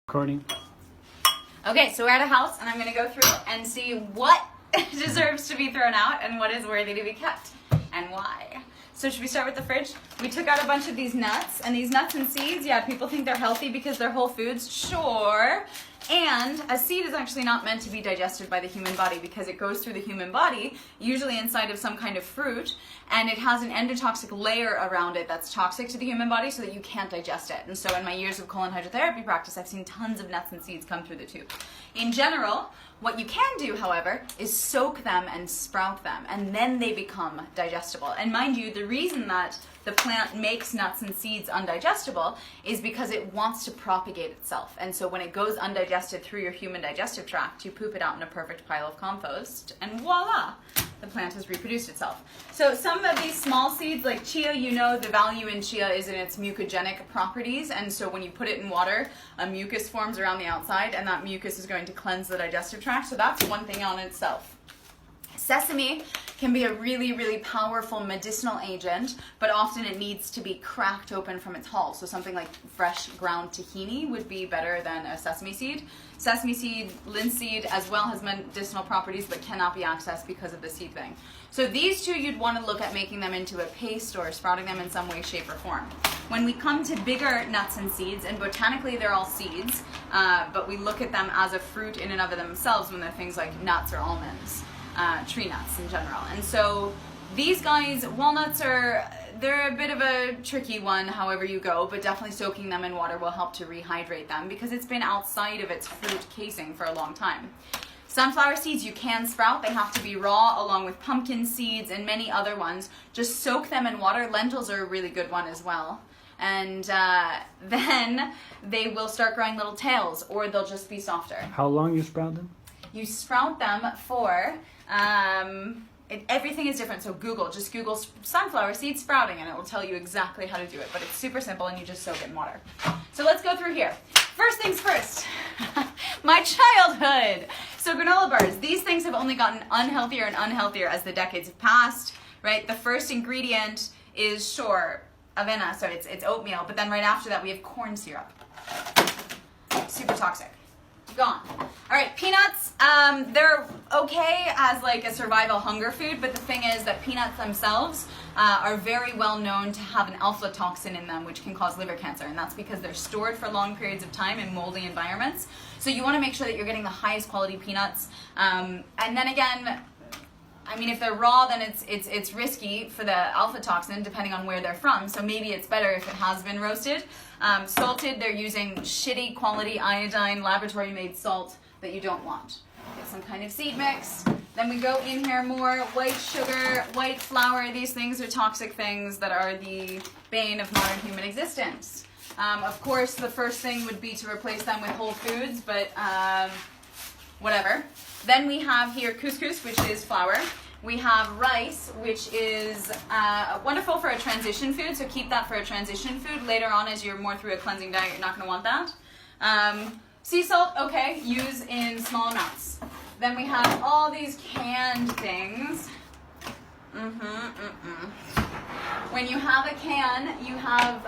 Recording. Okay, so we're at a house and I'm going to go through and see what deserves to be thrown out and what is worthy to be kept and why. So should we start with the fridge? We took out a bunch of these nuts, and these nuts and seeds, yeah, people think they're healthy because they're whole foods, sure. And a seed is actually not meant to be digested by the human body because it goes through the human body, usually inside of some kind of fruit, and it has an endotoxic layer around it that's toxic to the human body so that you can't digest it. And so in my years of colon hydrotherapy practice, I've seen tons of nuts and seeds come through the tube. In general, what you can do, however, is soak them and sprout them, and then they become digestible. And mind you, the reason that the plant makes nuts and seeds undigestible is because it wants to propagate itself. And so when it goes undigested through your human digestive tract, you poop it out in a perfect pile of compost, and voila, the plant has reproduced itself. So some of these small seeds, like chia, you know the value in chia is in its mucogenic properties, and so when you put it in water, a mucus forms around the outside, and that mucus is going to cleanse the digestive tract, so that's one thing on itself. Sesame can be a really, really powerful medicinal agent, but often it needs to be cracked open from its hull. So something like fresh ground tahini would be better than a sesame seed. Sesame seed, linseed, as well has medicinal properties, but cannot be accessed because of the seed thing. So these two, you'd want to look at making them into a paste or sprouting them in some way, shape, or form. When we come to bigger nuts and seeds, and botanically they're all seeds, but we look at them as a fruit in and of themselves when they're things like nuts or almonds. Tree nuts in general. And so these guys, walnuts they're a bit of a tricky one however you go, but definitely soaking them in water will help to rehydrate them because it's been outside of its fruit casing for a long time. Sunflower seeds you can sprout. They have to be raw, along with pumpkin seeds and many other ones. Just soak them in water. Lentils are a really good one as well. And then they will start growing little tails, or they'll just be softer. How long you sprout them? You sprout them for, everything is different, so just Google sunflower seed sprouting and it will tell you exactly how to do it, but it's super simple and you just soak it in water. So let's go through here. First things first, my childhood. So granola bars, these things have only gotten unhealthier and unhealthier as the decades have passed, right? The first ingredient is, sure, avena, so it's oatmeal, but then right after that we have corn syrup. Super toxic. Gone. All right, peanuts, they're okay as like a survival hunger food, but the thing is that peanuts themselves are very well known to have an aflatoxin in them, which can cause liver cancer, and that's because they're stored for long periods of time in moldy environments. So you want to make sure that you're getting the highest quality peanuts, and then again, I mean, if they're raw, then it's risky for the aflatoxin, depending on where they're from. So maybe it's better if it has been roasted. Salted, they're using shitty quality iodine, laboratory-made salt that you don't want. Get some kind of seed mix. Then we go in here more white sugar, white flour. These things are toxic things that are the bane of modern human existence. Of course, the first thing would be to replace them with whole foods, but whatever. Then we have here couscous, which is flour. We have rice, which is wonderful for a transition food, so keep that for a transition food. Later on, as you're more through a cleansing diet, you're not going to want that. Sea salt, okay, use in small amounts. Then we have all these canned things. When you have a can, you have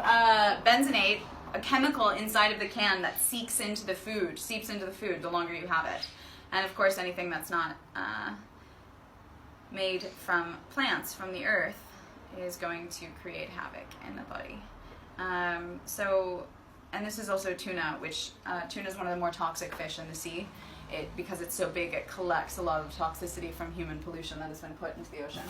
benzenate, a chemical inside of the can that seeps into the food the longer you have it. And of course, anything that's not made from plants, from the earth, is going to create havoc in the body. And this is also tuna, which tuna is one of the more toxic fish in the sea. Because it's so big, it collects a lot of toxicity from human pollution that has been put into the ocean.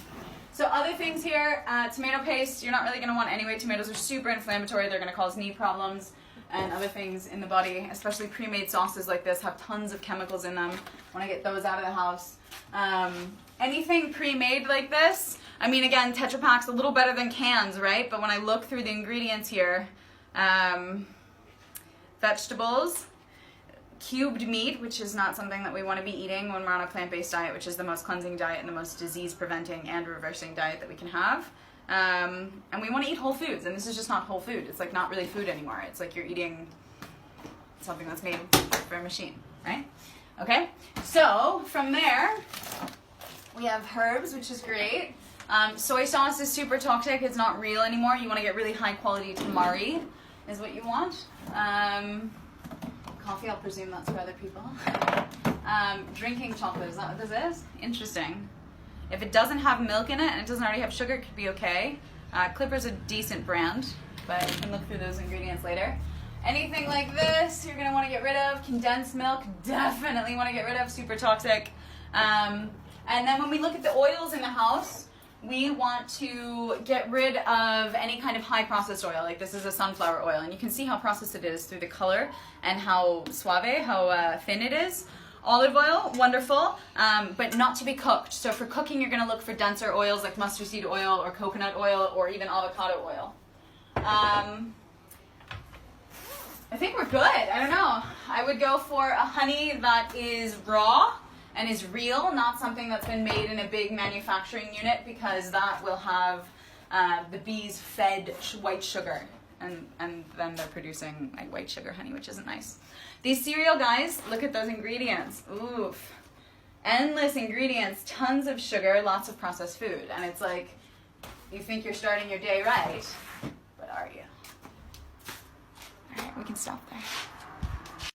So other things here, tomato paste, you're not really going to want anyway. Tomatoes are super inflammatory. They're going to cause knee problems and other things in the body, especially pre-made sauces like this have tons of chemicals in them. Want to get those out of the house. Anything pre-made like this, I mean, again, Tetra Pak's a little better than cans, right? But when I look through the ingredients here, vegetables, cubed meat, which is not something that we want to be eating when we're on a plant-based diet, which is the most cleansing diet and the most disease-preventing and reversing diet that we can have. And we want to eat whole foods, and this is just not whole food. It's like not really food anymore. It's like you're eating something that's made for a machine, right? Okay, so from there, we have herbs, which is great. Soy sauce is super toxic. It's not real anymore. You want to get really high quality tamari is what you want. Coffee, I'll presume that's for other people. Drinking chocolate, is that what this is? Interesting. If it doesn't have milk in it and it doesn't already have sugar, it could be okay. Clipper's a decent brand, but you can look through those ingredients later. Anything like this, you're gonna wanna get rid of. Condensed milk, definitely wanna get rid of, super toxic. And then when we look at the oils in the house, we want to get rid of any kind of high processed oil. Like this is a sunflower oil, and you can see how processed it is through the color and how suave, how thin it is. Olive oil, wonderful, but not to be cooked. So for cooking, you're gonna look for denser oils like mustard seed oil or coconut oil or even avocado oil. I think we're good. I don't know. I would go for a honey that is raw and is real, not something that's been made in a big manufacturing unit, because that will have the bees fed white sugar, and then they're producing like white sugar honey, which isn't nice. These cereal guys, look at those ingredients. Oof. Endless ingredients, tons of sugar, lots of processed food. And it's like, you think you're starting your day right, but are you? All right, we can stop there.